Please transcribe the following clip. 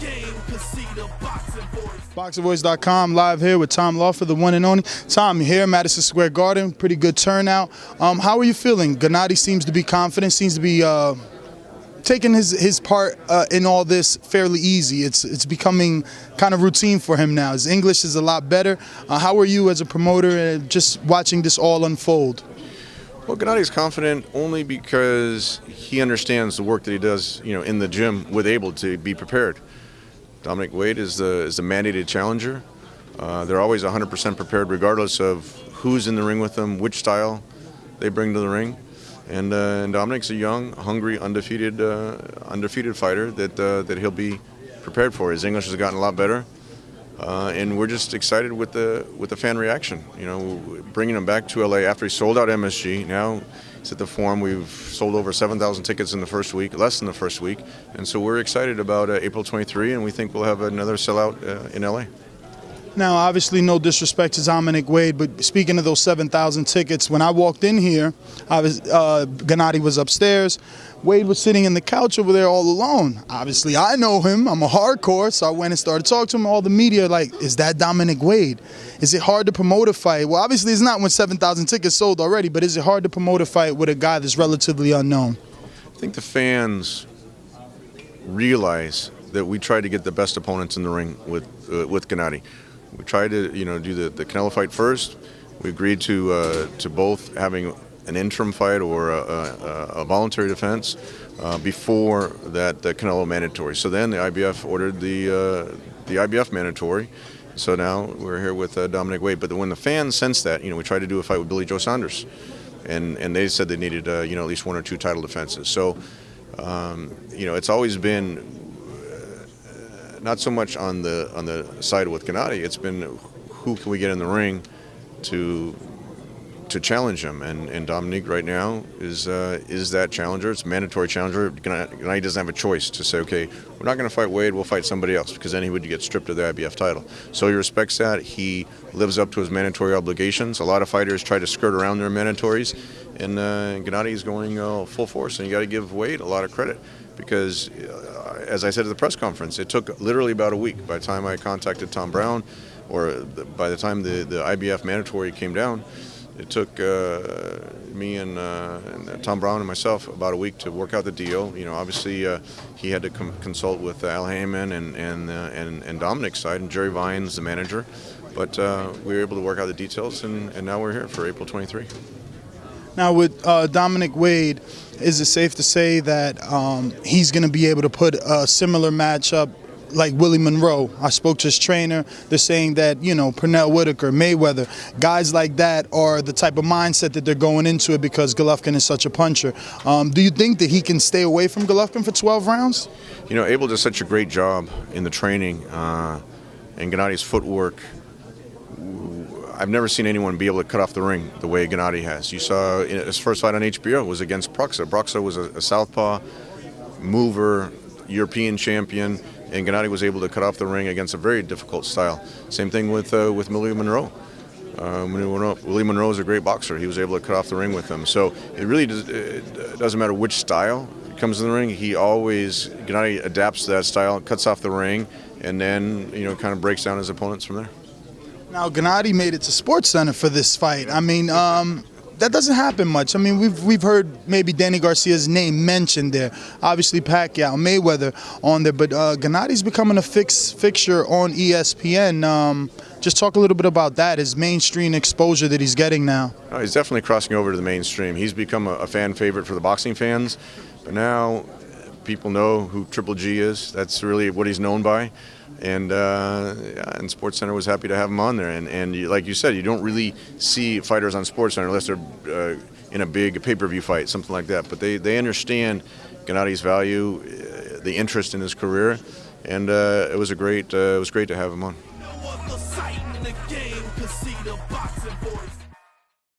game, 'cause see the boxing voice. SportsCenter.com, live here with Tom Loeffler, the one and only. Tom, you're here, Madison Square Garden, pretty good turnout. How are you feeling? Gennady seems to be confident, seems to be taking his part in all this fairly easy. It's becoming kind of routine for him now. His English is a lot better. How are you as a promoter just watching this all unfold? Well, Gennady's confident only because he understands the work that he does, in the gym with able to be prepared. Dominic Wade is the mandated challenger. They're always 100% prepared regardless of who's in the ring with them, which style they bring to the ring. And Dominic's a young, hungry, undefeated fighter that he'll be prepared for. His English has gotten a lot better, and we're just excited with the fan reaction. Bringing him back to LA after he sold out MSG. Now he's at the Forum. We've sold over 7,000 tickets in the first week, less than the first week, and so we're excited about April 23, and we think we'll have another sellout in LA. Now, obviously, no disrespect to Dominic Wade, but speaking of those 7,000 tickets, when I walked in here, Gennady was upstairs. Wade was sitting in the couch over there all alone. Obviously, I know him. I'm a hardcore, so I went and started talking to him. All the media like, is that Dominic Wade? Is it hard to promote a fight? Well, obviously, it's not when 7,000 tickets sold already, but is it hard to promote a fight with a guy that's relatively unknown? I think the fans realize that we try to get the best opponents in the ring with Gennady. We tried to, do the Canelo fight first. We agreed to both having an interim fight or a voluntary defense before the Canelo mandatory. So then the IBF ordered the IBF mandatory. So now we're here with Dominic Wade. But when the fans sensed that, we tried to do a fight with Billy Joe Saunders, and they said they needed at least one or two title defenses. So it's always been. Not so much on the side with Gennady. It's been who can we get in the ring to challenge him, and Dominic right now is that challenger. It's a mandatory challenger. Gennady doesn't have a choice to say, okay, we're not going to fight Wade, we'll fight somebody else, because then he would get stripped of the IBF title. So he respects that. He lives up to his mandatory obligations. A lot of fighters try to skirt around their mandatories, and Gennady is going full force, and you got to give Wade a lot of credit. Because, as I said at the press conference, it took literally about a week. By the time I contacted Tom Brown, or by the time the IBF mandatory came down, it took me and Tom Brown and myself about a week to work out the deal. Obviously he had to consult with Al Heyman and Dominic's side, and Jerry Vines, the manager. But we were able to work out the details, and now we're here for April 23. Now, with Dominic Wade, is it safe to say that he's going to be able to put a similar matchup like Willie Monroe? I spoke to his trainer. They're saying that, Pernell Whitaker, Mayweather, guys like that are the type of mindset that they're going into it because Golovkin is such a puncher. Do you think that he can stay away from Golovkin for 12 rounds? Abel does such a great job in the training and Gennady's footwork. I've never seen anyone be able to cut off the ring the way Gennady has. You saw his first fight on HBO was against Proxa. Proxa was a southpaw mover, European champion, and Gennady was able to cut off the ring against a very difficult style. Same thing with Willie Monroe. Willie Monroe is a great boxer. He was able to cut off the ring with him. So it really doesn't matter which style comes in the ring. Gennady adapts to that style, cuts off the ring, and then kind of breaks down his opponents from there. Now, Gennady made it to SportsCenter for this fight. I mean, that doesn't happen much. I mean, we've heard maybe Danny Garcia's name mentioned there. Obviously, Pacquiao, Mayweather on there. But Gennady's becoming a fixture on ESPN. Just talk a little bit about that, his mainstream exposure that he's getting now. Oh, he's definitely crossing over to the mainstream. He's become a fan favorite for the boxing fans. But now people know who Triple G is. That's really what he's known by. And SportsCenter was happy to have him on there. And like you said, you don't really see fighters on SportsCenter unless they're in a big pay-per-view fight, something like that. But they understand Gennady's value, the interest in his career, and it was great to have him on.